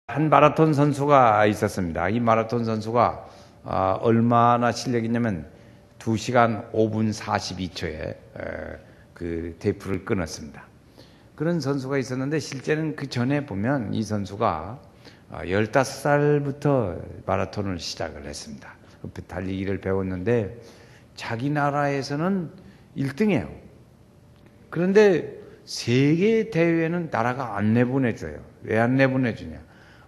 한 마라톤 선수가 있었습니다. 이 마라톤 선수가 얼마나 실력이 있냐면 2시간 5분 42초에 그 테이프를 끊었습니다. 그런 선수가 있었는데 실제는 그 전에 보면 이 선수가 15살부터 마라톤을 시작을 했습니다. 달리기를 배웠는데 자기 나라에서는 1등이에요. 그런데 세계 대회는 나라가 안 내보내줘요. 왜 안 내보내주냐?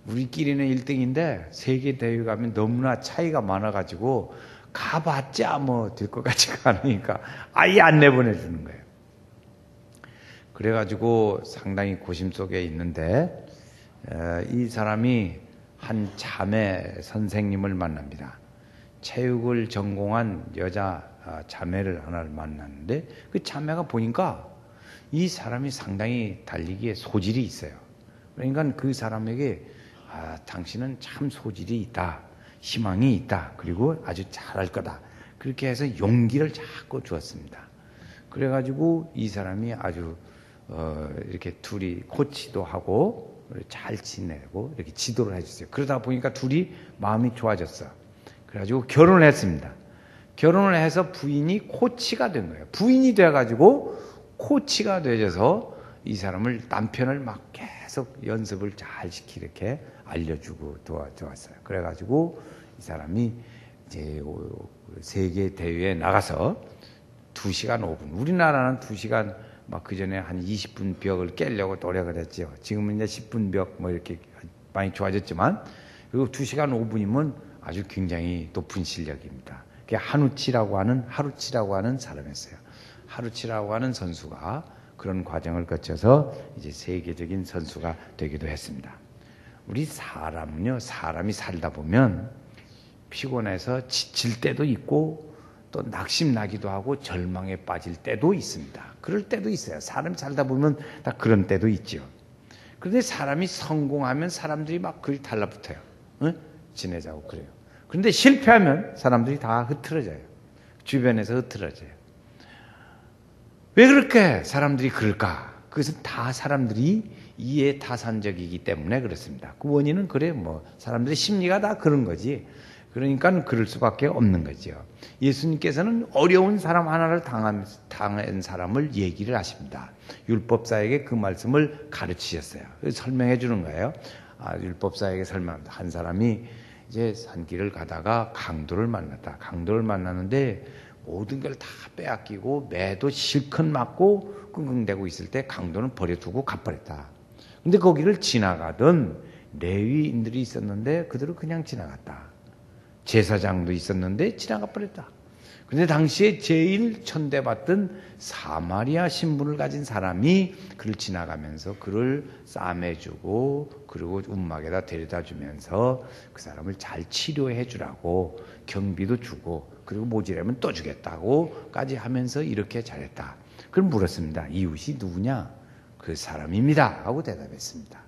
우리끼리는 1등인데 세계 대회 가면 너무나 차이가 많아가지고 가봤자 뭐 될 것 같지가 않으니까 아예 안 내보내주는 거예요. 그래가지고 상당히 고심 속에 있는데 이 사람이 한 자매 선생님을 만납니다. 체육을 전공한 여자 자매를 하나를 만났는데 그 자매가 보니까 이 사람이 상당히 달리기에 소질이 있어요. 그러니까 그 사람에게 당신은 참 소질이 있다, 희망이 있다, 그리고 아주 잘할 거다, 그렇게 해서 용기를 자꾸 주었습니다. 그래가지고 이 사람이 아주 이렇게 둘이 코치도 하고 잘 지내고 이렇게 지도를 해줬어요. 그러다 보니까 둘이 마음이 좋아졌어. 그래가지고 결혼을 했습니다. 결혼을 해서 부인이 코치가 된 거예요. 부인이 돼가지고 코치가 되어서 이 사람을, 남편을 막 계속 연습을 잘 시키 이렇게 알려주고 도와줬어요. 그래가지고 이 사람이 이제 세계 대회에 나가서 2시간 5분, 우리나라는 2시간 막 그 전에 한 20분 벽을 깨려고 노력을 했죠. 지금은 이제 10분 벽 뭐 이렇게 많이 좋아졌지만, 그리고 2시간 5분이면 아주 굉장히 높은 실력입니다. 그게 하루치라고 하는 사람이었어요. 하루치라고 하는 선수가 그런 과정을 거쳐서 이제 세계적인 선수가 되기도 했습니다. 우리 사람은요, 사람이 살다 보면 피곤해서 지칠 때도 있고 또 낙심나기도 하고 절망에 빠질 때도 있습니다. 그럴 때도 있어요. 사람이 살다 보면 다 그런 때도 있죠. 그런데 사람이 성공하면 사람들이 막 그리 달라붙어요. 지내자고 그래요. 그런데 실패하면 사람들이 다 흐트러져요. 주변에서 흐트러져요. 왜 그렇게 사람들이 그럴까? 그것은 다 사람들이 이해타산적이기 때문에 그렇습니다. 그 원인은 그래, 뭐 사람들의 심리가 다 그런 거지. 그러니까 그럴 수밖에 없는 거죠. 예수님께서는 어려운 사람 하나를 당한 사람을 얘기를 하십니다. 율법사에게 그 말씀을 가르치셨어요. 설명해 주는 거예요. 율법사에게 설명합니다. 한 사람이 이제 산길을 가다가 강도를 만났다. 강도를 만났는데 모든 걸 다 빼앗기고 매도 실컷 맞고 끙끙대고 있을 때 강도는 버려두고 가버렸다. 근데 거기를 지나가던 레위인들이 있었는데 그들은 그냥 지나갔다. 제사장도 있었는데 지나가 버렸다. 근데 당시에 제일 천대받던 사마리아 신분을 가진 사람이 그를 지나가면서 그를 싸매주고 그리고 움막에다 데려다 주면서 그 사람을 잘 치료해 주라고 경비도 주고 그리고 모자라면 또 주겠다고까지 하면서 이렇게 잘했다. 그럼 물었습니다. 이웃이 누구냐? 그 사람입니다 하고 대답했습니다.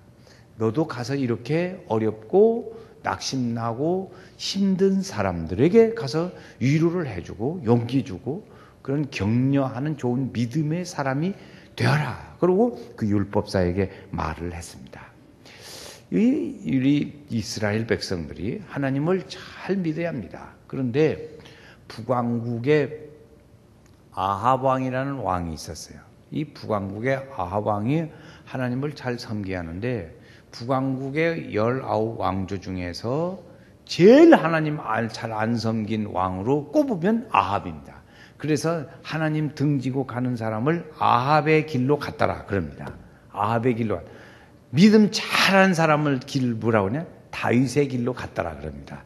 너도 가서 이렇게 어렵고 낙심나고 힘든 사람들에게 가서 위로를 해주고 용기 주고 그런 격려하는 좋은 믿음의 사람이 되어라. 그리고 그 율법사에게 말을 했습니다. 우리 이스라엘 백성들이 하나님을 잘 믿어야 합니다. 그런데 북왕국에 아합 왕이라는 왕이 있었어요. 이 북왕국의 아합 왕이 하나님을 잘 섬겨야 하는데 북왕국의 19왕조 중에서 제일 하나님 잘 안 섬긴 왕으로 꼽으면 아합입니다. 그래서 하나님 등지고 가는 사람을 아합의 길로 갔다라 그럽니다. 아합의 길로. 믿음 잘한 사람을 길 뭐라고 하냐? 다윗의 길로 갔다라 그럽니다.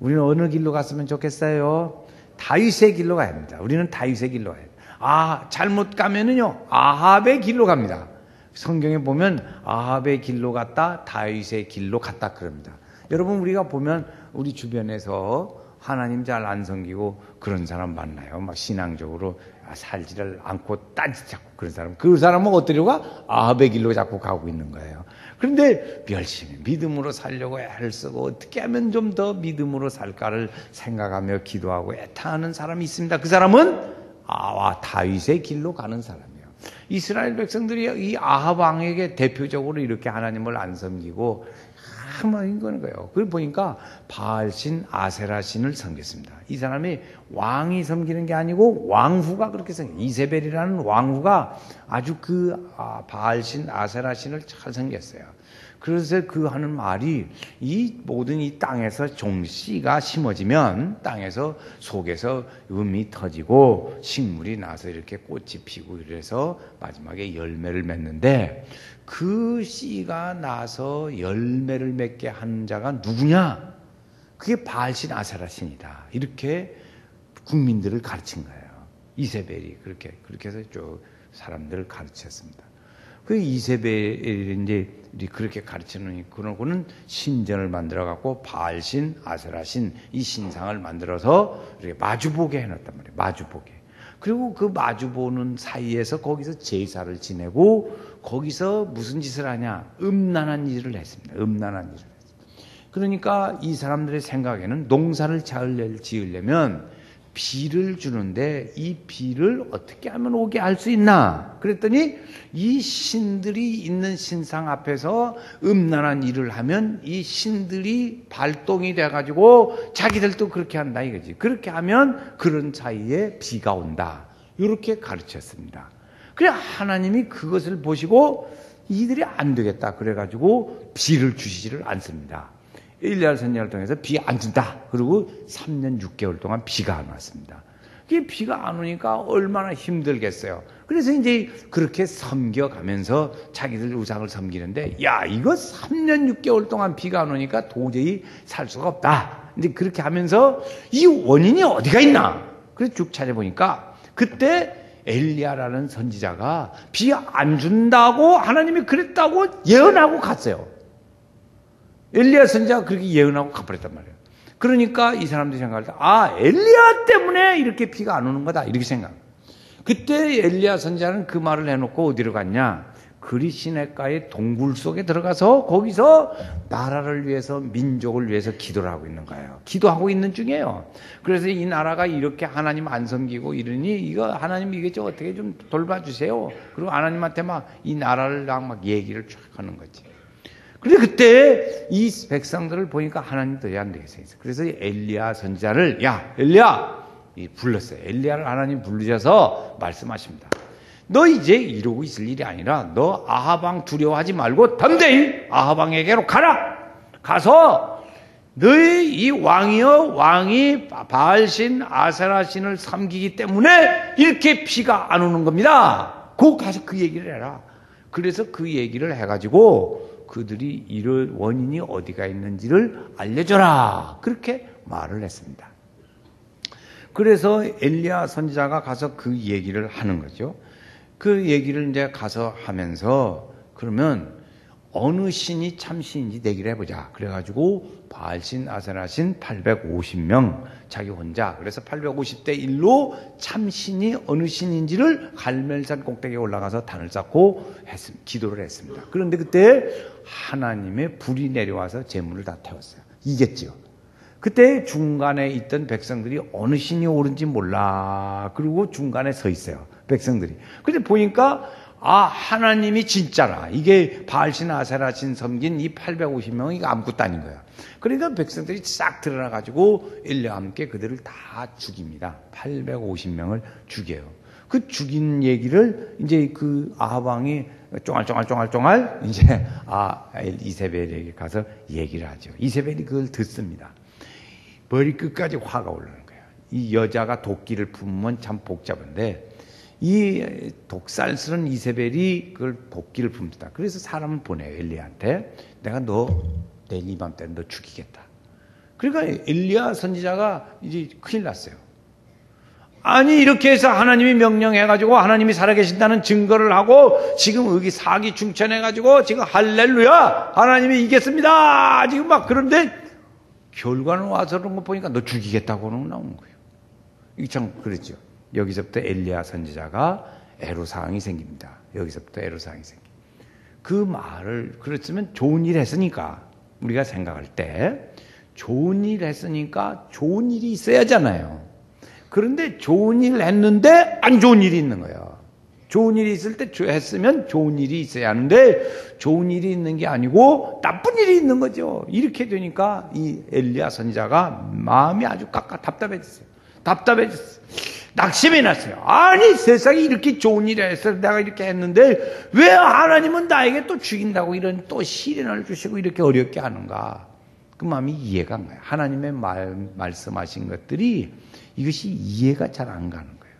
우리는 어느 길로 갔으면 좋겠어요? 다윗의 길로 가야 합니다. 우리는 다윗의 길로 가야 합니다. 잘못 가면은요, 아합의 길로 갑니다. 성경에 보면 아합의 길로 갔다 다윗의 길로 갔다 그럽니다. 여러분, 우리가 보면 우리 주변에서 하나님 잘 안 섬기고 그런 사람 만나요. 막 신앙적으로 살지를 않고 딴짓 자꾸 그런 사람. 그 사람은 어디로 가? 아합의 길로 자꾸 가고 있는 거예요. 그런데 열심히 믿음으로 살려고 애를 쓰고 어떻게 하면 좀 더 믿음으로 살까를 생각하며 기도하고 애타하는 사람이 있습니다. 그 사람은 다윗의 길로 가는 사람이에요. 이스라엘 백성들이 이 아합 왕에게 대표적으로 이렇게 하나님을 안 섬기고 참인 거예요. 그걸 보니까 바알신, 아세라신을 섬겼습니다. 이 사람이 왕이 섬기는 게 아니고 왕후가 그렇게 섬겨요. 이세벨이라는 왕후가 아주 바알신, 아세라신을 잘 섬겼어요. 그래서 그 하는 말이 이 모든 이 땅에서 씨가 심어지면 땅에서 속에서 음이 터지고 식물이 나서 이렇게 꽃이 피고 이래서 마지막에 열매를 맺는데 그 씨가 나서 열매를 맺게 한 자가 누구냐? 그게 바알신 아세라신이다. 이렇게 국민들을 가르친 거예요. 이세벨이 그렇게 해서 쭉 사람들을 가르쳤습니다. 그 이세벨이 이제 그렇게 가르치는 그러고는 신전을 만들어 갖고 바알신, 아세라신 이 신상을 만들어서 이렇게 마주보게 해놨단 말이에요. 마주보게. 그리고 그 마주보는 사이에서 거기서 제사를 지내고 거기서 무슨 짓을 하냐? 음란한 일을 했습니다. 음란한 일을 했습니다. 그러니까 이 사람들의 생각에는 농사를 잘 지으려면 비를 주는데 이 비를 어떻게 하면 오게 할 수 있나? 그랬더니 이 신들이 있는 신상 앞에서 음란한 일을 하면 이 신들이 발동이 돼가지고 자기들도 그렇게 한다 이거지. 그렇게 하면 그런 사이에 비가 온다. 이렇게 가르쳤습니다. 그래 하나님이 그것을 보시고 이들이 안 되겠다. 그래가지고 비를 주시지를 않습니다. 엘리야 선지자를 통해서 비 안 준다. 그리고 3년 6개월 동안 비가 안 왔습니다. 이게 비가 안 오니까 얼마나 힘들겠어요. 그래서 이제 그렇게 섬겨가면서 자기들 우상을 섬기는데 야 이거 3년 6개월 동안 비가 안 오니까 도저히 살 수가 없다. 이제 그렇게 하면서 이 원인이 어디가 있나? 그래서 쭉 찾아보니까 그때 엘리야라는 선지자가 비 안 준다고 하나님이 그랬다고 예언하고 갔어요. 엘리야 선지자가 그렇게 예언하고 가버렸단 말이에요. 그러니까 이 사람들이 생각할 때 엘리야 때문에 이렇게 비가 안 오는 거다 이렇게 생각해요. 그때 엘리야 선지자는 그 말을 해놓고 어디로 갔냐? 그리 시냇가의 동굴 속에 들어가서 거기서 나라를 위해서 민족을 위해서 기도를 하고 있는 거예요. 기도하고 있는 중이에요. 그래서 이 나라가 이렇게 하나님 안 섬기고 이러니 이거 하나님 이게 좀 어떻게 좀 돌봐주세요. 그리고 하나님한테 막 이 나라를 막 얘기를 쫙 하는 거지. 그런데 그때 이 백성들을 보니까 하나님도 안 되겠어요. 그래서 엘리야 선지자를 엘리야 불렀어요. 엘리야를 하나님 부르셔서 말씀하십니다. 너 이제 이러고 있을 일이 아니라 너 아합 왕 두려워하지 말고 담대히 아합 왕에게로 가라. 가서 너희 이 왕이 바알신 아세라신을 섬기기 때문에 이렇게 비가 안 오는 겁니다. 꼭 가서 그 얘기를 해라. 그래서 그 얘기를 해가지고 그들이 이럴 원인이 어디가 있는지를 알려줘라. 그렇게 말을 했습니다. 그래서 엘리야 선지자가 가서 그 얘기를 하는 거죠. 그 얘기를 이제 가서 하면서 그러면 어느 신이 참 신인지 내기를 해보자. 그래가지고 바알신, 아세라신 850명 자기 혼자. 그래서 850대 1로 참 신이 어느 신인지를 갈멜산 꼭대기에 올라가서 단을 쌓고 기도를 했습니다. 그런데 그때 하나님의 불이 내려와서 제물을 다 태웠어요. 이겼죠. 그때 중간에 있던 백성들이 어느 신이 옳은지 몰라. 그리고 중간에 서 있어요. 백성들이. 근데 보니까 하나님이 진짜라. 이게 바알신 아세라신 섬긴 이 850명은 이거 아무것도 아닌 거야. 그러니까 백성들이 싹 드러나가지고 엘리야와 함께 그들을 다 죽입니다. 850명을 죽여요. 그 죽인 얘기를 이제 그 아합 왕이 쫑알쫑알 이제 이세벨에게 가서 얘기를 하죠. 이세벨이 그걸 듣습니다. 머리 끝까지 화가 올라오는 거예요. 이 여자가 도끼를 품으면 참 복잡한데 이 독살스러운 이세벨이 그걸 도끼를 품다. 그래서 사람을 보내요. 엘리야한테. 내가 너 내일 이맘때 너 죽이겠다. 그러니까 엘리야 선지자가 이제 큰일 났어요. 아니 이렇게 해서 하나님이 명령해가지고 하나님이 살아계신다는 증거를 하고 지금 여기 사기 충천해가지고 지금 할렐루야 하나님이 이겼습니다. 지금 막 그런데 결과는 와서 그런 거 보니까 너 죽이겠다고는 나오는 거예요. 이게 참 그랬죠. 여기서부터 엘리야 선지자가 애로사항이 생깁니다. 여기서부터 애로사항이 생깁니다. 그 말을 그랬으면 좋은 일 했으니까 우리가 생각할 때 좋은 일 했으니까 좋은 일이 있어야 하잖아요. 그런데 좋은 일 했는데 안 좋은 일이 있는 거예요. 좋은 일이 있을 때 했으면 좋은 일이 있어야 하는데 좋은 일이 있는 게 아니고 나쁜 일이 있는 거죠. 이렇게 되니까 이 엘리야 선지자가 마음이 아주 답답해졌어요. 낙심이 났어요. 아니 세상에 이렇게 좋은 일이 해서 내가 이렇게 했는데 왜 하나님은 나에게 또 죽인다고 이런 또 시련을 주시고 이렇게 어렵게 하는가. 그 마음이 이해가 안 가요. 하나님의 말씀하신 것들이 이것이 이해가 잘 안 가는 거예요.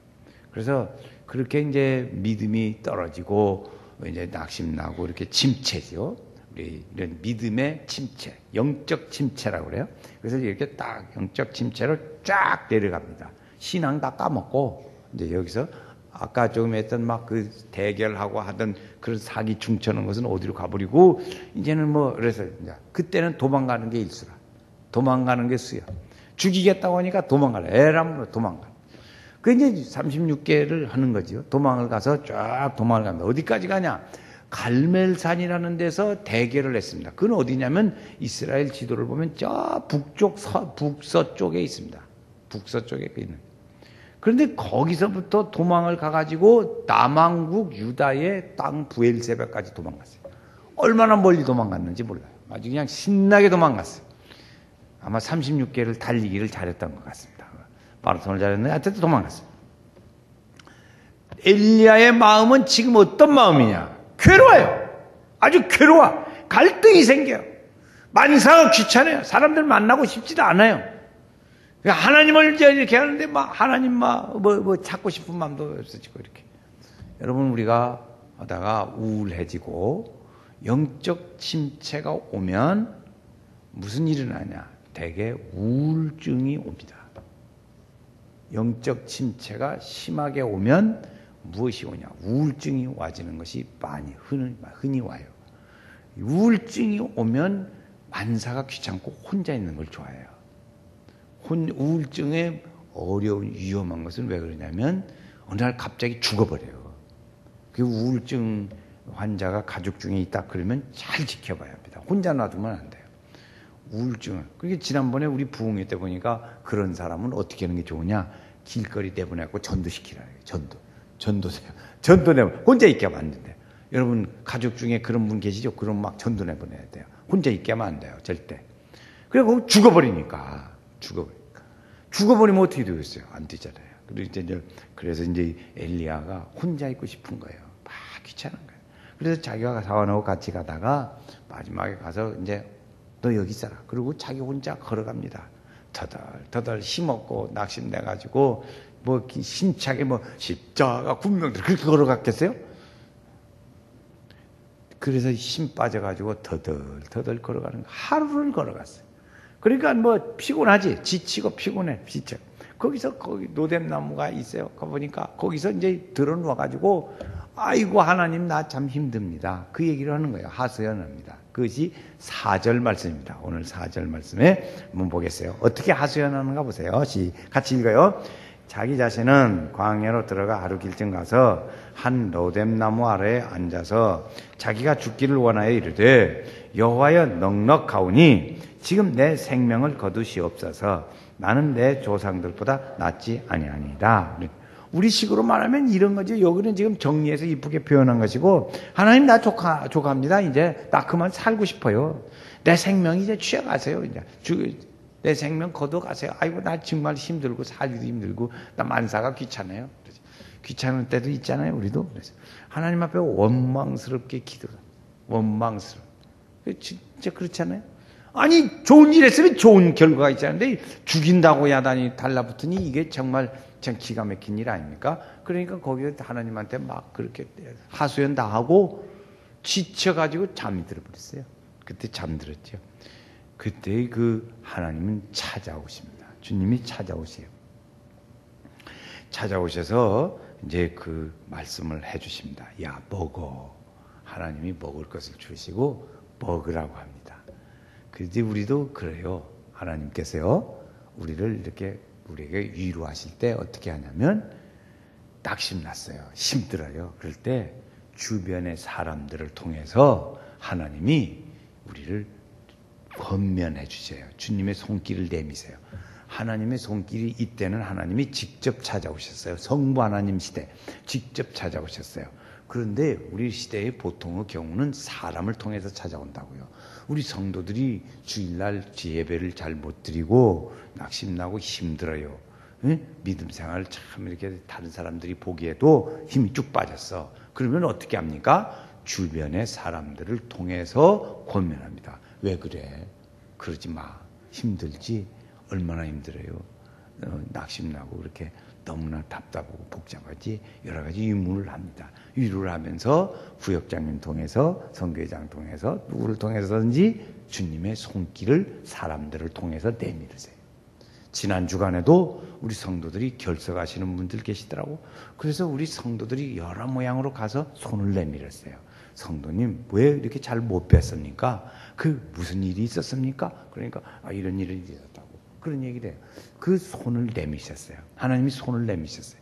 그래서 그렇게 이제 믿음이 떨어지고 이제 낙심나고 이렇게 침체죠. 우리 이런 믿음의 침체, 영적 침체라고 그래요. 그래서 이렇게 딱 영적 침체로 쫙 내려갑니다. 신앙 다 까먹고 이제 여기서 아까 조금 했던 막 그 대결하고 하던 그런 사기 중처는 것은 어디로 가버리고 이제는 뭐 그래서 이제 그때는 도망가는 게 일수라. 도망가는 게 수야. 죽이겠다고 하니까 도망가라. 에라므로 도망가. 그 이제 36개를 하는 거죠. 도망을 가서 쫙 도망을 갑니다. 어디까지 가냐? 갈멜산이라는 데서 대결을 했습니다. 그건 어디냐면 이스라엘 지도를 보면 저 북서쪽에 있습니다. 북서쪽에 있는. 그런데 거기서부터 도망을 가가지고 남왕국 유다의 땅 부엘세바까지 도망갔어요. 얼마나 멀리 도망갔는지 몰라요. 아주 그냥 신나게 도망갔어요. 아마 36개를 달리기를 잘했던 것 같습니다. 마라톤을 잘했는데 하여튼 도망갔어요. 엘리야의 마음은 지금 어떤 마음이냐? 괴로워요. 아주 괴로워. 갈등이 생겨요. 만사가 귀찮아요. 사람들 만나고 싶지도 않아요. 하나님을 이렇게 하는데 하나님 찾고 싶은 마음도 없어지고 이렇게. 여러분 우리가 하다가 우울해지고 영적 침체가 오면 무슨 일이 나냐? 대개 우울증이 옵니다. 영적 침체가 심하게 오면 무엇이 오냐? 우울증이 와지는 것이 많이 흔히 와요. 우울증이 오면 만사가 귀찮고 혼자 있는 걸 좋아해요. 우울증의 어려운 위험한 것은 왜 그러냐면 어느 날 갑자기 죽어버려요. 그 우울증 환자가 가족 중에 있다 그러면 잘 지켜봐야 합니다. 혼자 놔두면 안 돼요. 우울증은. 그게 지난번에 우리 부흥회 때 보니까 그런 사람은 어떻게 하는 게 좋으냐? 길거리 내보내고 전도시키라는 거예요. 전도 내보내. 혼자 있게 하면 안 된대요. 여러분 가족 중에 그런 분 계시죠? 그럼 막 전도 내보내야 돼요. 혼자 있게 하면 안 돼요. 절대. 그리고 죽어버리니까. 죽어버리면 어떻게 되겠어요? 안 되잖아요. 그래서 이제 엘리야가 혼자 있고 싶은 거예요. 막 귀찮은 거예요. 그래서 자기가 사원하고 같이 가다가 마지막에 가서 이제 너 여기 있어라. 그리고 자기 혼자 걸어갑니다. 터덜 힘없고 낙심돼가지고 힘차게 십자가 군명들 그렇게 걸어갔겠어요? 그래서 힘 빠져가지고 터덜 걸어가는 거. 하루를 걸어갔어요. 그러니까 피곤하지. 지치고 피곤해. 거기서 거기 노뎀나무가 있어요. 가보니까 거기서 이제 들어 누워가지고 아이고 하나님 나 참 힘듭니다. 그 얘기를 하는 거예요. 하소연합니다. 그것이 4절 말씀입니다. 오늘 4절 말씀에 한번 보겠어요. 어떻게 하소연하는가 보세요. 같이 읽어요. 자기 자신은 광야로 들어가 하루 길쯤 가서 한 로뎀나무 아래에 앉아서 자기가 죽기를 원하여 이르되 여호와여 넉넉하오니 지금 내 생명을 거두시옵소서. 나는 내 조상들보다 낫지 아니하니이다. 우리 식으로 말하면 이런 거죠. 여기는 지금 정리해서 이쁘게 표현한 것이고 하나님 나 조카입니다. 이제 나 그만 살고 싶어요. 내 생명 이제 취해가세요. 이제 내 생명 거둬가세요. 아이고 나 정말 힘들고 살기도 힘들고 나 만사가 귀찮아요. 귀찮은 때도 있잖아요. 우리도. 그래서 하나님 앞에 원망스럽게 기도를. 원망스러워. 진짜 그렇잖아요. 아니 좋은 일 했으면 좋은 결과가 있잖아요. 죽인다고 야단이 달라붙으니 이게 정말 참 기가 막힌 일 아닙니까? 그러니까 거기에 하나님한테 막 그렇게 하소연 다 하고 지쳐가지고 잠이 들어버렸어요. 그때 잠들었죠. 그때 그 하나님은 찾아오십니다. 주님이 찾아오세요. 찾아오셔서 이제 그 말씀을 해주십니다. 야 먹어. 하나님이 먹을 것을 주시고 먹으라고 합니다. 그런데 우리도 그래요. 하나님께서요. 우리를 이렇게 우리에게 위로하실 때 어떻게 하냐면 낙심났어요. 힘들어요. 그럴 때 주변의 사람들을 통해서 하나님이 우리를 권면해 주세요. 주님의 손길을 내미세요. 하나님의 손길이 이때는 하나님이 직접 찾아오셨어요. 성부 하나님 시대 직접 찾아오셨어요. 그런데 우리 시대의 보통의 경우는 사람을 통해서 찾아온다고요. 우리 성도들이 주일날 예배를 잘 못 드리고 낙심나고 힘들어요. 응? 믿음 생활을 참 이렇게 다른 사람들이 보기에도 힘이 쭉 빠졌어. 그러면 어떻게 합니까? 주변의 사람들을 통해서 권면합니다. 왜 그래? 그러지 마. 힘들지? 얼마나 힘들어요. 낙심나고 그렇게 너무나 답답하고 복잡하지? 여러 가지 위문을 합니다. 위로를 하면서 구역장님 통해서 선교회장 통해서 누구를 통해서든지 주님의 손길을 사람들을 통해서 내밀으세요. 지난 주간에도 우리 성도들이 결석하시는 분들 계시더라고. 그래서 우리 성도들이 여러 모양으로 가서 손을 내밀었어요. 성도님 왜 이렇게 잘 못 뵀습니까? 그 무슨 일이 있었습니까? 그러니까 이런 일이 있었다고 그런 얘기를 해요. 그 손을 내미셨어요. 하나님이 손을 내미셨어요.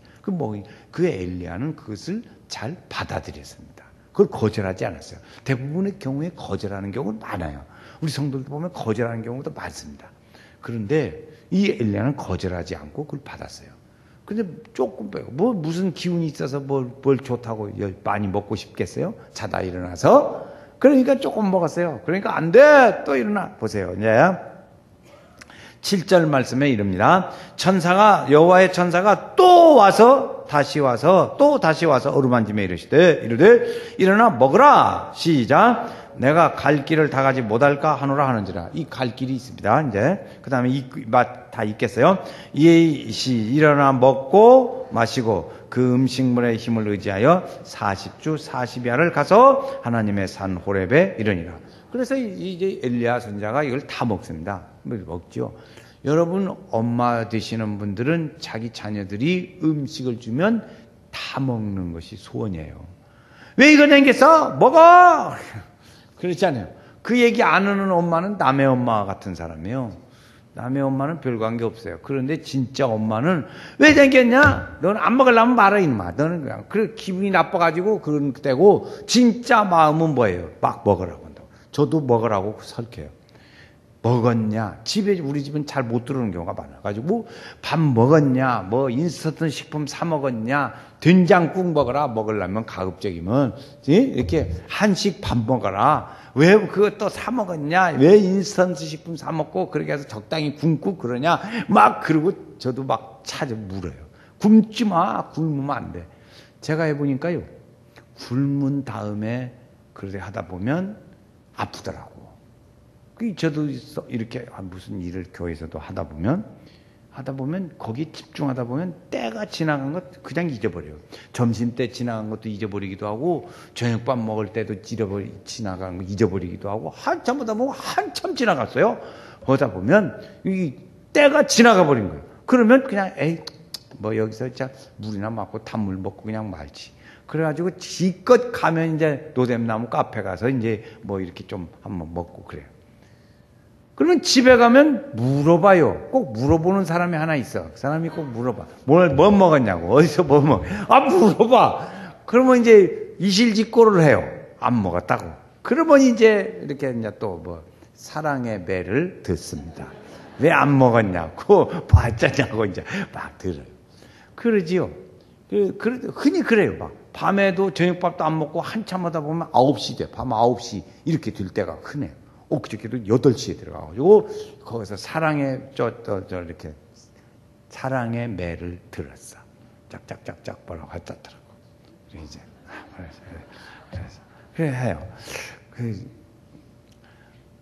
그 엘리야는 그것을 잘 받아들였습니다. 그걸 거절하지 않았어요. 대부분의 경우에 거절하는 경우는 많아요. 우리 성도들 보면 거절하는 경우도 많습니다. 그런데 이 엘리야는 거절하지 않고 그걸 받았어요. 근데 조금 빼고 무슨 기운이 있어서 뭘 좋다고 많이 먹고 싶겠어요? 자다 일어나서 그러니까 조금 먹었어요. 그러니까 안 돼! 또 일어나 보세요. 이제 7절 말씀에 이릅니다. 여호와의 천사가 다시 와서 어루만짐에 이르시되 일어나 먹으라. 시작. 내가 갈 길을 다 가지 못할까 하노라 하는지라. 이 갈 길이 있습니다. 이제 그 다음에 다 있겠어요. 일어나 먹고 마시고 그 음식물의 힘을 의지하여 40주 40야를 가서 하나님의 산 호렙에 이르니라. 그래서 이제 엘리야 선지자가 이걸 다 먹습니다. 먹죠. 여러분 엄마 되시는 분들은 자기 자녀들이 음식을 주면 다 먹는 것이 소원이에요. 왜 이거 남겼어? 먹어! 그렇잖아요. 그 얘기 안 하는 엄마는 남의 엄마 같은 사람이에요. 남의 엄마는 별 관계 없어요. 그런데 진짜 엄마는 왜 생겼냐? 너는 안 먹으려면 말아 이놈아. 너는 그냥 그래 기분이 나빠가지고 그런 때고 진짜 마음은 뭐예요? 막 먹으라고 한다고. 저도 먹으라고 설켜요. 먹었냐? 우리 집은 잘 못 들어오는 경우가 많아가지고 밥 먹었냐? 인스턴트 식품 사 먹었냐? 된장국 먹으려면 가급적이면 이렇게 한식 밥 먹어라. 왜 그것도 사 먹었냐? 왜 인스턴트 식품 사 먹고 그렇게 해서 적당히 굶고 그러냐? 그러고 저도 물어요. 굶지 마. 굶으면 안 돼. 제가 해보니까요. 굶은 다음에 그렇게 하다 보면 아프더라고. 저도 이렇게 무슨 일을 교회에서도 하다 보면 거기 집중하다 보면 때가 지나간 것 그냥 잊어버려요. 점심때 지나간 것도 잊어버리기도 하고 저녁밥 먹을 때도 지나간 거 잊어버리기도 하고 한참 보다 보면 한참 지나갔어요. 그러다 보면 이 때가 지나가 버린 거예요. 그러면 그냥 여기서 진짜 물이나 맞고 단물 먹고 그냥 말지. 그래가지고 지껏 가면 이제 노잼나무 카페 가서 이제 이렇게 좀 한번 먹고 그래요. 그러면 집에 가면 물어봐요. 꼭 물어보는 사람이 하나 있어. 그 사람이 꼭 물어봐. 뭐 먹었냐고. 어디서 뭐 먹어. 물어봐. 그러면 이제 이실직고를 해요. 안 먹었다고. 그러면 이제 이렇게 이제 또 사랑의 배를 듣습니다. 왜 안 먹었냐고. 봤자냐고 이제 막 들어요. 그러지요. 흔히 그래요. 밤에도 저녁밥도 안 먹고 한참 하다 보면 9시 돼. 밤 9시 이렇게 될 때가 흔해요. 그저께도 8시에 들어가가지고 거기서 이렇게 사랑의 매를 들었어. 짝짝짝짝 뭐라고 하더라고. 그래 해요.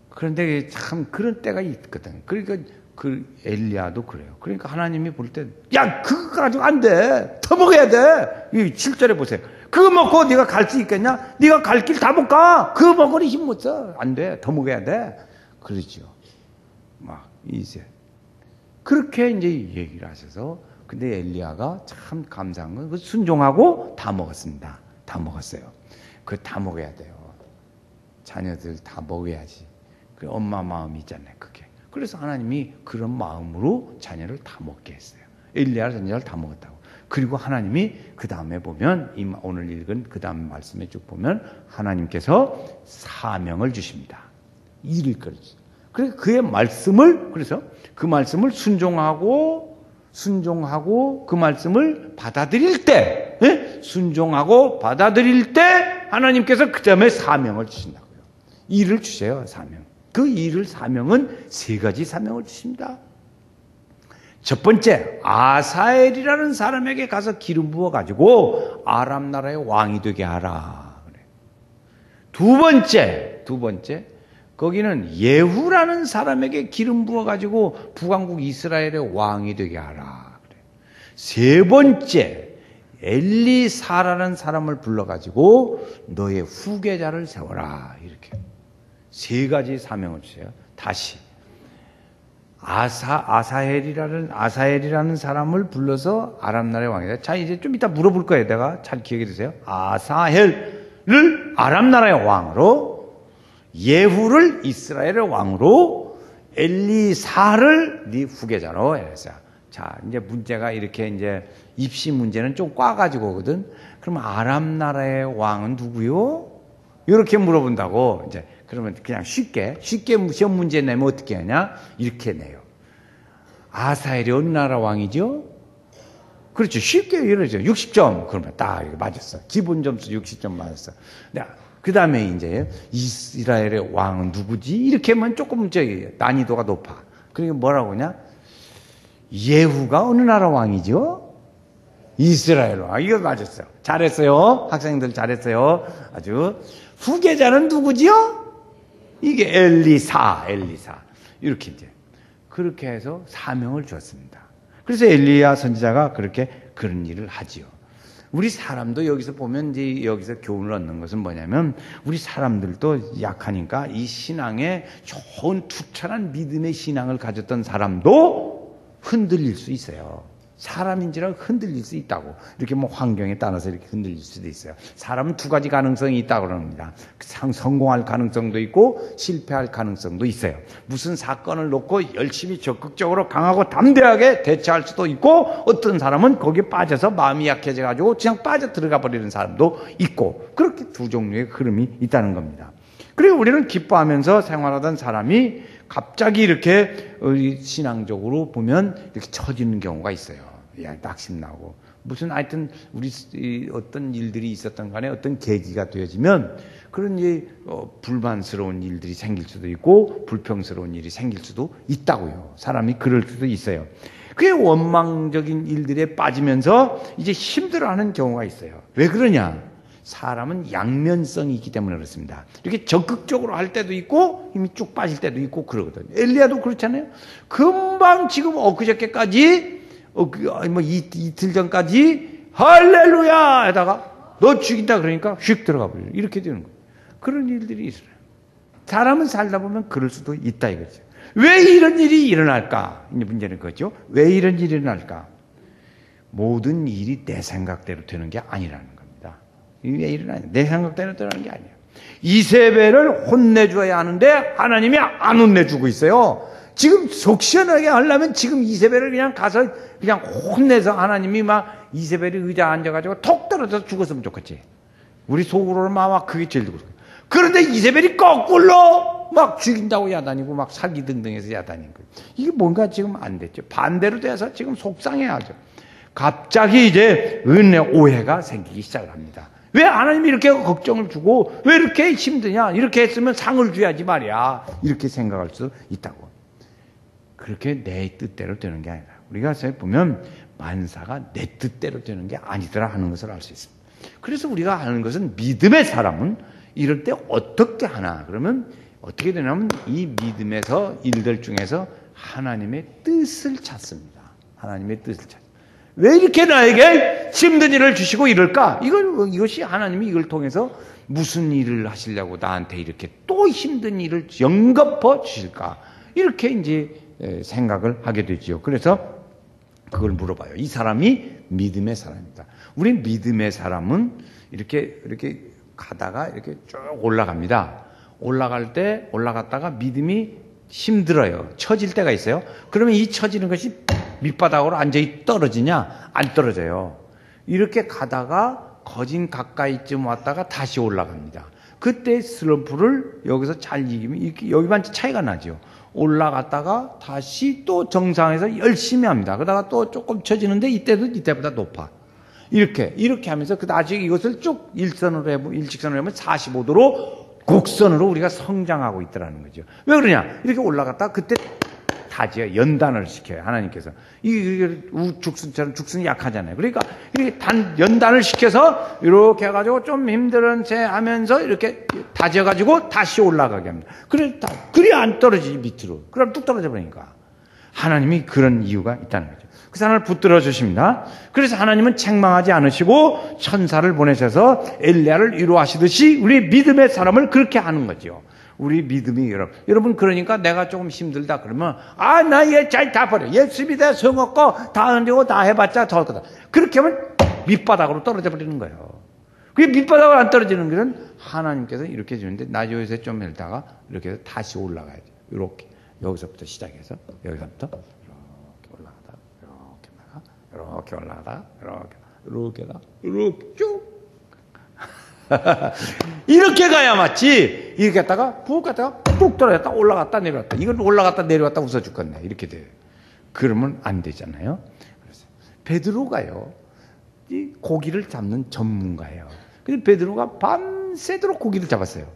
그런데 참 그런 때가 있거든. 그러니까 그 엘리야도 그래요. 그러니까 하나님이 볼 때 그거 가지고 안 돼. 더 먹어야 돼. 이 7절에 보세요. 그거 먹고 네가 갈 수 있겠냐? 네가 갈 길 다 못 가. 그거 먹으니 힘 못 써. 안 돼. 더 먹어야 돼. 그러죠. 이제 그렇게 이제 얘기를 하셔서 근데 엘리야가 참 감사한 건 순종하고 다 먹었습니다. 다 먹었어요. 그거 다 먹어야 돼요. 자녀들 다 먹어야지. 그 엄마 마음이 있잖아요. 그게. 그래서 하나님이 그런 마음으로 자녀를 다 먹게 했어요. 엘리야 자녀를 다 먹었다고. 그리고 하나님이 그 다음에 보면 오늘 읽은 그 다음 말씀에 쭉 보면 하나님께서 사명을 주십니다. 일을 걸으시. 그래서 그의 말씀을, 그래서 그 말씀을 순종하고 그 말씀을 받아들일 때, 순종하고 받아들일 때 하나님께서 그 다음에 사명을 주신다고요. 일을 주세요, 사명. 그 일을, 사명은 세 가지 사명을 주십니다. 첫 번째, 아사엘이라는 사람에게 가서 기름 부어가지고 아람 나라의 왕이 되게 하라. 두 번째, 거기는 예후라는 사람에게 기름 부어가지고 북왕국 이스라엘의 왕이 되게 하라. 세 번째, 엘리사라는 사람을 불러가지고 너의 후계자를 세워라. 이렇게 세 가지 사명을 주세요. 다시 아사엘이라는 사람을 불러서 아람 나라의 왕이다. 자, 이제 좀 이따 물어볼 거예요. 내가 잘 기억해 두세요. 아사엘을 아람 나라의 왕으로, 예후를 이스라엘의 왕으로, 엘리사를 네 후계자로 해서. 자, 이제 문제가 이렇게 이제 입시 문제는 좀 꽈가지고 오거든. 그러면 아람 나라의 왕은 누구요? 이렇게 물어본다고. 이제 그러면 그냥 쉽게 시험 문제 내면 어떻게 하냐? 이렇게 내요. 아사엘이 어느 나라 왕이죠? 그렇죠. 쉽게 이러죠. 60점. 그러면 딱 맞았어. 기본 점수 60점 맞았어. 그 다음에 이제 이스라엘의 왕은 누구지? 이렇게 하면 조금 난이도가 높아. 그러니까 뭐라고 하냐? 예후가 어느 나라 왕이죠? 이스라엘 왕. 이거 맞았어요. 잘했어요. 학생들 잘했어요. 아주. 후계자는 누구지요? 이게 엘리사. 이렇게 이제. 그렇게 해서 사명을 주었습니다. 그래서 엘리야 선지자가 그런 일을 하지요. 우리 사람도 여기서 보면 이제 여기서 교훈을 얻는 것은 뭐냐면 우리 사람들도 약하니까 이 신앙에 좋은 투철한 믿음의 신앙을 가졌던 사람도 흔들릴 수 있어요. 사람인지라 흔들릴 수 있다고. 이렇게 뭐 환경에 따라서 이렇게 흔들릴 수도 있어요. 사람은 두 가지 가능성이 있다고 그럽니다. 성공할 가능성도 있고 실패할 가능성도 있어요. 무슨 사건을 놓고 열심히 적극적으로 강하고 담대하게 대처할 수도 있고, 어떤 사람은 거기에 빠져서 마음이 약해져가지고 그냥 빠져 들어가 버리는 사람도 있고, 그렇게 두 종류의 흐름이 있다는 겁니다. 그리고 우리는 기뻐하면서 생활하던 사람이 갑자기 이렇게 신앙적으로 보면 이렇게 처지는 경우가 있어요. 낙심나고 무슨 하여튼 우리 어떤 일들이 있었던 간에 어떤 계기가 되어지면 그런 불만스러운 일들이 생길 수도 있고 불평스러운 일이 생길 수도 있다고요. 사람이 그럴 수도 있어요. 그게 원망적인 일들에 빠지면서 이제 힘들어하는 경우가 있어요. 왜 그러냐? 사람은 양면성이 있기 때문에 그렇습니다. 이렇게 적극적으로 할 때도 있고 힘이 쭉 빠질 때도 있고 그러거든요. 엘리야도 그렇잖아요. 금방 지금 엊그저께까지 이틀 전까지 할렐루야 하다가 너 죽인다 그러니까 휙 들어가 버려요. 이렇게 되는 거예요. 그런 일들이 있어요. 사람은 살다 보면 그럴 수도 있다 이거죠. 왜 이런 일이 일어날까? 이제 문제는 그거죠. 왜 이런 일이 일어날까? 모든 일이 내 생각대로 되는 게 아니라는 겁니다. 왜 일어나냐? 내 생각대로 되는 게 아니에요. 이세벨을 혼내줘야 하는데 하나님이 안 혼내주고 있어요. 지금 속 시원하게 하려면 지금 이세벨을 그냥 가서 그냥 혼내서 하나님이 막 이세벨이 의자 앉아가지고 톡 떨어져서 죽었으면 좋겠지. 우리 속으로는 막 그게 제일 좋고. 그런데 이세벨이 거꾸로 막 죽인다고 야단이고 막 사기등등해서 야단인 거예요. 이게 뭔가 지금 안 됐죠. 반대로 돼서 지금 속상해하죠. 갑자기 이제 은혜 오해가 생기기 시작을 합니다. 왜 하나님이 이렇게 걱정을 주고 왜 이렇게 힘드냐? 이렇게 했으면 상을 줘야지 말이야. 이렇게 생각할 수 있다고. 그렇게 내 뜻대로 되는 게 아니라 우리가 보면 만사가 내 뜻대로 되는 게 아니더라 하는 것을 알 수 있습니다. 그래서 우리가 하는 것은 믿음의 사람은 이럴 때 어떻게 하나? 그러면 어떻게 되냐면 이 믿음에서 일들 중에서 하나님의 뜻을 찾습니다. 하나님의 뜻을 찾습니다. 왜 이렇게 나에게 힘든 일을 주시고 이럴까? 이것이 하나님이 이걸 통해서 무슨 일을 하시려고 나한테 이렇게 또 힘든 일을 연거푸어 주실까? 이렇게 이제 생각을 하게 되지요. 그래서 그걸 물어봐요. 이 사람이 믿음의 사람입니다. 우리 믿음의 사람은 이렇게 가다가 이렇게 쭉 올라갑니다. 올라갔다가 믿음이 힘들어요. 처질 때가 있어요. 그러면 이 처지는 것이 밑바닥으로 완전히 떨어지냐? 안 떨어져요. 이렇게 가다가 거진 가까이쯤 왔다가 다시 올라갑니다. 그때 슬럼프를 여기서 잘 이기면 여기만 차이가 나죠. 올라갔다가 다시 또 정상에서 열심히 합니다. 그러다가 또 조금 쳐지는데 이때도 이때보다 높아. 이렇게 하면서 아직 이것을 쭉 일직선으로 하면 45도로 곡선으로 우리가 성장하고 있더라는 거죠. 왜 그러냐? 이렇게 올라갔다가 그때 다지어 연단을 시켜요. 하나님께서. 이게 죽순처럼 죽순이 약하잖아요. 그러니까 이렇게 연단을 시켜서 이렇게 해가지고 좀 힘든 새 하면서 이렇게 다져가지고 다시 올라가게 합니다. 그래 안 떨어지지 밑으로. 그럼 뚝 떨어져 버리니까. 하나님이 그런 이유가 있다는 거죠. 그 사람을 붙들어 주십니다. 그래서 하나님은 책망하지 않으시고 천사를 보내셔서 엘리야를 위로하시듯이 우리 믿음의 사람을 그렇게 하는 거죠. 우리 믿음이 여러분 그러니까 내가 조금 힘들다 그러면 나 얘 잘 다 버려. 예수 믿어 소용없고 다 던지고 다 해봤자 더 거다. 그렇게 하면 밑바닥으로 떨어져 버리는 거예요. 그게 밑바닥으로 안 떨어지는 것은 하나님께서 이렇게 해주는데 나 요새 좀 일다가 이렇게 해서 다시 올라가야죠. 이렇게 여기서부터 시작해서 여기서부터 이렇게 올라가다 이렇게 올라가다 이렇게 쭉 이렇게 가야 맞지. 이렇게 갔다가 푹 갔다가 뚝 떨어졌다 올라갔다 내려왔다. 이건 올라갔다 내려왔다 웃어 죽겠네. 이렇게 돼요. 그러면 안 되잖아요. 그래서 베드로가요, 이 고기를 잡는 전문가예요. 근데 베드로가 밤새도록 고기를 잡았어요.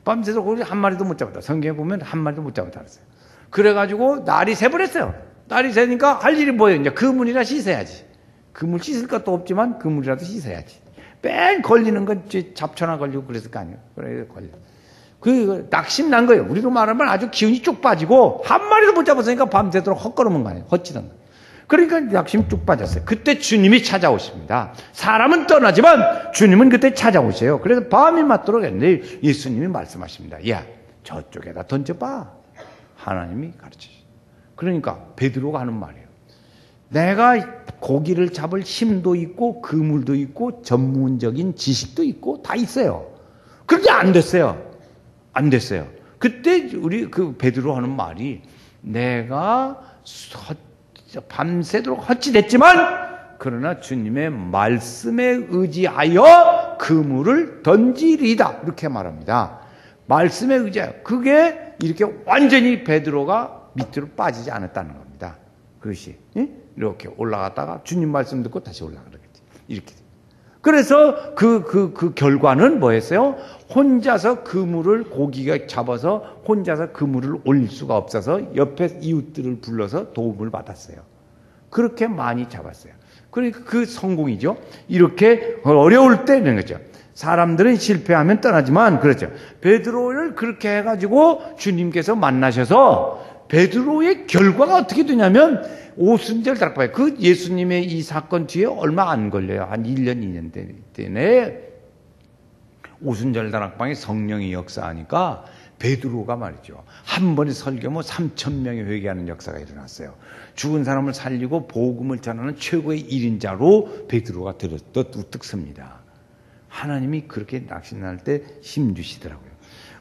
밤새도록 고기 한 마리도 못 잡았다. 성경에 보면 한 마리도 못 잡았다 그랬어요. 그래가지고 날이 새버렸어요. 날이 새니까 할 일이 뭐예요? 이제 그물이나 씻어야지. 그물 씻을 것도 없지만 그물이라도 씻어야지. 뺑 걸리는 건 잡초나 걸리고 그랬을 거 아니에요. 그래 걸려. 낙심 난 거예요. 우리로 말하면 아주 기운이 쭉 빠지고 한 마리도 못 잡았으니까 밤새도록 헛걸음한 거 아니에요. 헛짓한 거. 그러니까 낙심이 쭉 빠졌어요. 그때 주님이 찾아오십니다. 사람은 떠나지만 주님은 그때 찾아오세요. 그래서 밤이 맞도록 했는데 예수님이 말씀하십니다. 야, 저쪽에다 던져봐. 하나님이 가르치시죠. 그러니까 베드로가 하는 말이에요. 내가 고기를 잡을 힘도 있고 그물도 있고 전문적인 지식도 있고 다 있어요. 그런데 안 됐어요. 안 됐어요. 그때 우리 그 베드로 하는 말이 내가 밤새도록 헛짓했지만 그러나 주님의 말씀에 의지하여 그물을 던지리다. 이렇게 말합니다. 말씀에 의지하여. 그게 이렇게 완전히 베드로가 밑으로 빠지지 않았다는 겁니다. 그것이. 이렇게 올라갔다가 주님 말씀 듣고 다시 올라가겠지. 이렇게. 그래서 그 결과는 뭐였어요? 혼자서 그물을 고기가 잡아서 혼자서 그물을 올릴 수가 없어서 옆에 이웃들을 불러서 도움을 받았어요. 그렇게 많이 잡았어요. 그러니까 그 성공이죠. 이렇게 어려울 때 있는 거죠. 사람들은 실패하면 떠나지만 그렇죠. 베드로를 그렇게 해가지고 주님께서 만나셔서 베드로의 결과가 어떻게 되냐면 오순절 다락방에 그 예수님의 이 사건 뒤에 얼마 안 걸려요. 한 1년, 2년 때문에 오순절 다락방에 성령이 역사하니까 베드로가 말이죠. 한 번에 설교면 3,000명이 회개하는 역사가 일어났어요. 죽은 사람을 살리고 복음을 전하는 최고의 1인자로 베드로가 우뚝 섭니다. 하나님이 그렇게 낙심할 때 힘주시더라고요.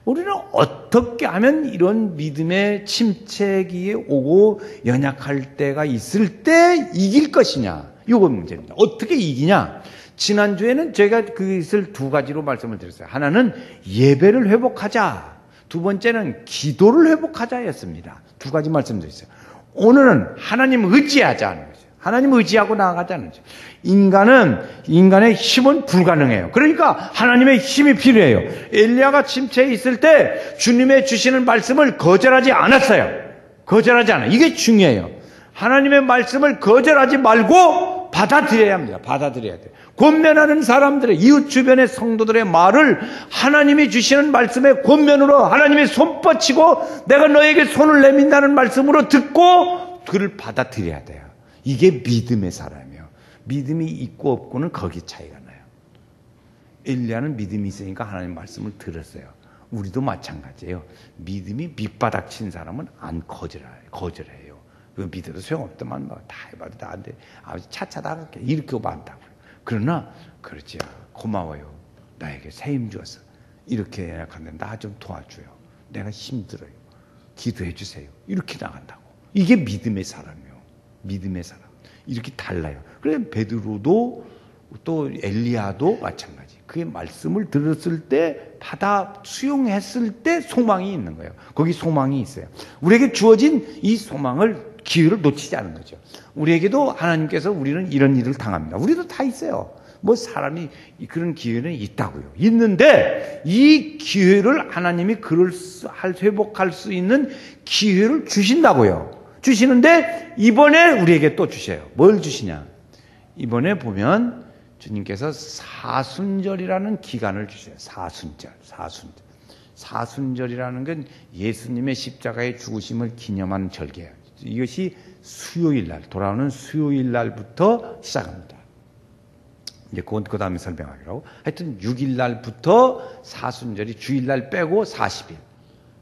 우리는 어떻게 하면 이런 믿음의 침체기에 오고 연약할 때가 있을 때 이길 것이냐. 이건 문제입니다. 어떻게 이기냐. 지난주에는 제가 그것을 두 가지로 말씀을 드렸어요. 하나는 예배를 회복하자. 두 번째는 기도를 회복하자였습니다. 두 가지 말씀드렸어요. 오늘은 하나님 의지하자는 거죠. 하나님 의지하고 나아가자는 거죠. 인간의 힘은 불가능해요. 그러니까 하나님의 힘이 필요해요. 엘리야가 침체에 있을 때 주님의 주시는 말씀을 거절하지 않았어요. 거절하지 않아요. 이게 중요해요. 하나님의 말씀을 거절하지 말고 받아들여야 합니다. 받아들여야 돼요. 권면하는 사람들의 이웃 주변의 성도들의 말을 하나님이 주시는 말씀의 권면으로 하나님이 손 뻗치고 내가 너에게 손을 내민다는 말씀으로 듣고 그를 받아들여야 돼요. 이게 믿음의 사람이에요. 믿음이 있고 없고는 거기 차이가 나요. 엘리야는 믿음이 있으니까 하나님 말씀을 들었어요. 우리도 마찬가지예요. 믿음이 밑바닥 친 사람은 안 거절해요. 그 믿어도 소용없더만 다 해봐도 다 안 돼. 아버지 차차 나갈게. 이렇게 많다고요. 그러나 그렇지. 고마워요. 나에게 새 힘 주었어. 이렇게 하는데 나 좀 도와줘요. 내가 힘들어요. 기도해 주세요. 이렇게 나간다고. 이게 믿음의 사람이에요. 믿음의 사람. 이렇게 달라요. 그래서 베드로도 또 엘리야도 마찬가지. 그의 말씀을 들었을 때 받아 수용했을 때 소망이 있는 거예요. 거기 소망이 있어요. 우리에게 주어진 이 소망을 기회를 놓치지 않은 거죠. 우리에게도 하나님께서 우리는 이런 일을 당합니다. 우리도 다 있어요. 뭐 사람이 그런 기회는 있다고요. 있는데 이 기회를 하나님이 회복할 수 있는 기회를 주신다고요. 주시는데 이번에 우리에게 또 주셔요. 뭘 주시냐? 이번에 보면 주님께서 사순절이라는 기간을 주셔요. 사순절. 사순절이라는 건 예수님의 십자가의 죽으심을 기념한 절기예요. 이것이 수요일 날, 돌아오는 수요일 날부터 시작합니다. 이제 그건 그 다음에 설명하기로. 하여튼 6일 날부터 사순절이 주일날 빼고 40일.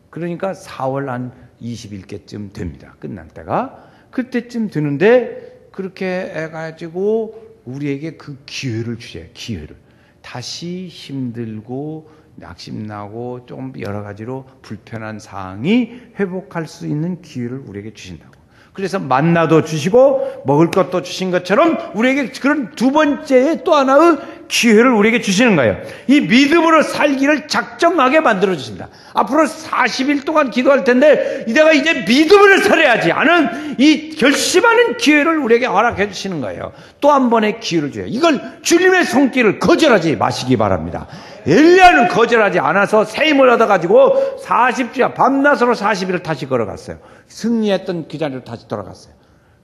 그러니까 4월 한 20일께쯤 됩니다. 끝날 때가. 그때쯤 되는데 그렇게 해가지고 우리에게 그 기회를 주세요. 기회를. 다시 힘들고 낙심나고 좀 여러 가지로 불편한 사항이 회복할 수 있는 기회를 우리에게 주신다고. 그래서 만나도 주시고 먹을 것도 주신 것처럼 우리에게 그런 두 번째의 또 하나의 기회를 우리에게 주시는 거예요. 이 믿음으로 살기를 작정하게 만들어 주십니다. 앞으로 40일 동안 기도할 텐데 내가 이제 믿음으로 살아야지 하는 이 결심하는 기회를 우리에게 허락해 주시는 거예요. 또 한 번의 기회를 줘요. 이걸 주님의 손길을 거절하지 마시기 바랍니다. 엘리야는 거절하지 않아서 새 힘을 얻어가지고 40주야 밤낮으로 40일을 다시 걸어갔어요. 승리했던 그 자리로 다시 돌아갔어요.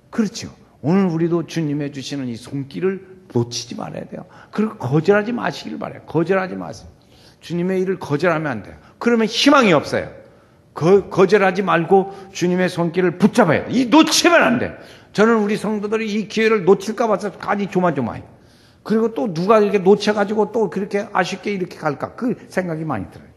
그렇죠. 오늘 우리도 주님의 주시는 이 손길을 놓치지 말아야 돼요. 그리고 거절하지 마시길 바라요. 거절하지 마세요. 주님의 일을 거절하면 안 돼요. 그러면 희망이 없어요. 거절하지 말고 주님의 손길을 붙잡아야 돼요. 놓치면 안 돼요. 저는 우리 성도들이 이 기회를 놓칠까 봐서 간이 조마조마해요. 그리고 또 누가 이렇게 놓쳐가지고 또 그렇게 아쉽게 이렇게 갈까 그 생각이 많이 들어요.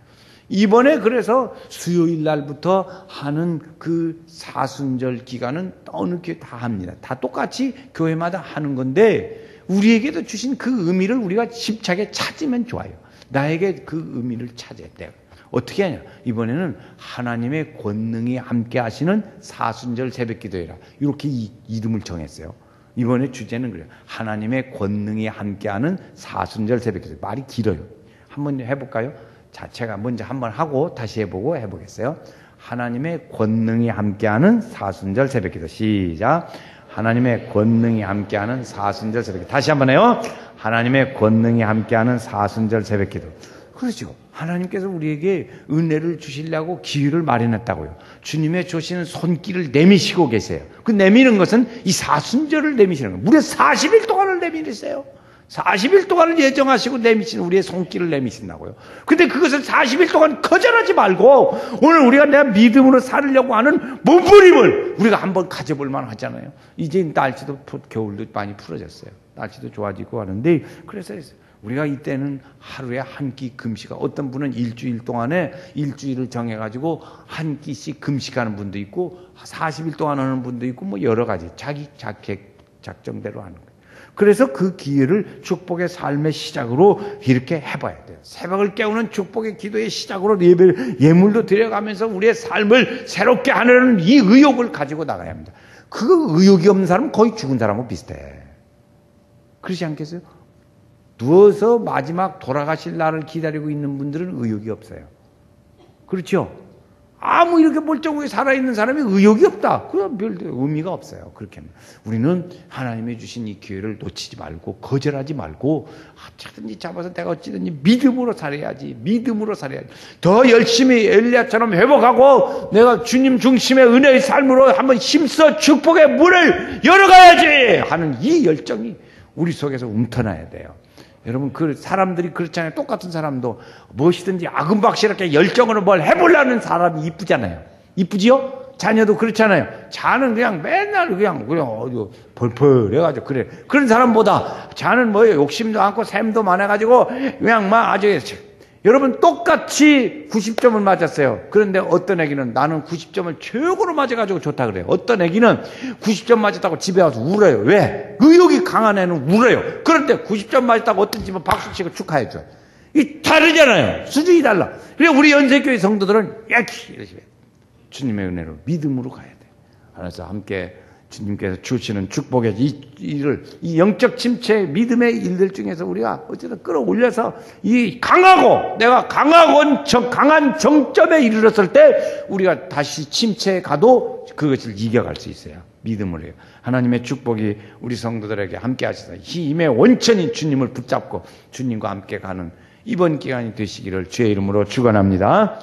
이번에 그래서 수요일 날부터 하는 그 사순절 기간은 어느 교회 다 합니다. 다 똑같이 교회마다 하는 건데 우리에게도 주신 그 의미를 우리가 집착에 찾으면 좋아요. 나에게 그 의미를 찾아야 돼요. 어떻게 하냐? 이번에는 하나님의 권능이 함께 하시는 사순절 새벽기도회라 이렇게 이름을 정했어요. 이번에 주제는 그래요. 하나님의 권능이 함께하는 사순절 새벽기도. 말이 길어요. 한번 해볼까요? 자, 제가 먼저 한번 하고 다시 해보겠어요. 하나님의 권능이 함께하는 사순절 새벽기도. 시작. 하나님의 권능이 함께하는 사순절 새벽기도. 다시 한번 해요. 하나님의 권능이 함께하는 사순절 새벽기도. 그렇죠. 하나님께서 우리에게 은혜를 주시려고 기회를 마련했다고요. 주님의 주시는 손길을 내미시고 계세요. 그 내미는 것은 이 사순절을 내미시는 거예요. 무려 40일 동안을 내미셨어요. 40일 동안을 예정하시고 내미신 우리의 손길을 내미신다고요. 근데 그것을 40일 동안 거절하지 말고 오늘 우리가 내가 믿음으로 살려고 하는 몸부림을 우리가 한번 가져볼 만하잖아요. 이제 날씨도 겨울도 많이 풀어졌어요. 날씨도 좋아지고 하는데 그래서 우리가 이때는 하루에 한 끼 금식, 어떤 분은 일주일 동안에 일주일을 정해가지고 한 끼씩 금식하는 분도 있고 40일 동안 하는 분도 있고 뭐 여러 가지 자기 작정대로 하는 거예요. 그래서 그 기회를 축복의 삶의 시작으로 이렇게 해봐야 돼요. 새벽을 깨우는 축복의 기도의 시작으로 예물도 드려가면서 우리의 삶을 새롭게 하는 이 의욕을 가지고 나가야 합니다. 그 의욕이 없는 사람은 거의 죽은 사람하고 비슷해. 그렇지 않겠어요? 누워서 마지막 돌아가실 날을 기다리고 있는 분들은 의욕이 없어요. 그렇죠? 아무 이렇게 멀쩡하게 살아있는 사람이 의욕이 없다. 그건 별 의미가 없어요. 그렇게 우리는 하나님이 주신 이 기회를 놓치지 말고 거절하지 말고 어쨌든지 잡아서 내가 어찌든지 믿음으로 살아야지. 믿음으로 살아야지. 더 열심히 엘리야처럼 회복하고 내가 주님 중심의 은혜의 삶으로 한번 힘써 축복의 문을 열어가야지 하는 이 열정이 우리 속에서 움터나야 돼요. 여러분, 그 사람들이 그렇잖아요. 똑같은 사람도 무엇이든지 아금박시럽게 열정으로 뭘 해보려는 사람이 이쁘잖아요. 이쁘지요? 자녀도 그렇잖아요. 자는 그냥 맨날 그냥 벌벌 해가지고 그래. 그런 사람보다 자는 뭐예요? 욕심도 많고 샘도 많아가지고 그냥 막 아주 여러분 똑같이 90점을 맞았어요. 그런데 어떤 애기는 나는 90점을 최고로 맞아가지고 좋다 그래요. 어떤 애기는 90점 맞았다고 집에 와서 울어요. 왜? 의욕이 강한 애는 울어요. 그런데 90점 맞았다고 어떤 집은 박수치고 축하해줘요. 이 다르잖아요. 수준이 달라. 그래서 우리 연세교회 성도들은 이렇게 주님의 은혜로 믿음으로 가야 돼요. 그래서 함께 주님께서 주시는 축복의 이 영적 침체, 믿음의 일들 중에서 우리가 어쨌든 끌어올려서 이 내가 강한 정점에 이르렀을 때 우리가 다시 침체에 가도 그것을 이겨갈 수 있어요. 믿음을 해요. 하나님의 축복이 우리 성도들에게 함께 하시다. 힘의 원천인 주님을 붙잡고 주님과 함께 가는 이번 기간이 되시기를 주의 이름으로 축원합니다.